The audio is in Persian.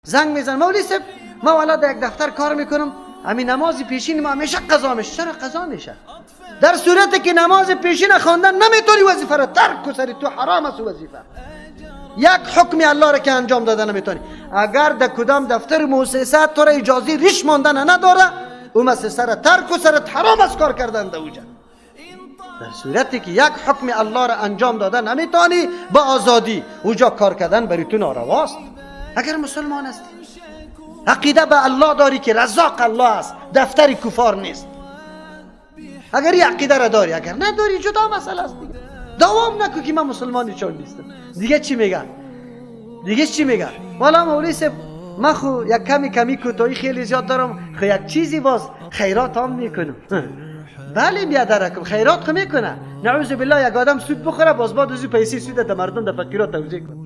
زنگ میزن مولوی صاحب ما والا در یک دفتر کار میکنم، همین نماز پیشین ما همیشه قضا میشه. چرا قضا میشه؟ در صورتی که نماز پیشین خواندن نمیتونی وظیفه را ترک کنی، سر تو حرام است وظیفه. یک حکم الله را که انجام داده نمیتونی. اگر در کدام دفتر مؤسسه تو را اجازه ریش ماندن نداره، اون مؤسسه را ترک و سرت حرام است کار کردن در اوجا. در صورتی که یک حکم الله را انجام داده نمیتونی با آزادی اوجا کار کردن برای تو نارواست. اگر مسلمان هستی عقیده به الله داری که رزاق الله است، دفتر کفار نیست، اگر این عقیده را داری، اگر نداری جدا مسئله است دیگه. دوام نکو که من مسلمانی چون نیستم. دیگه چی میگن؟ دیگه چی میگن؟ والا مولوی صاحب من خو یک کمی کوتاهی خیلی زیاد دارم، خو یک چیزی باز خیرات هم میکنم. بله بیادرکم خیرات خو میکنه. نعوذ بالله یک آدم سود بخوره باز بعد از پیسې سود د مردم د فقیرات توزیع کنه.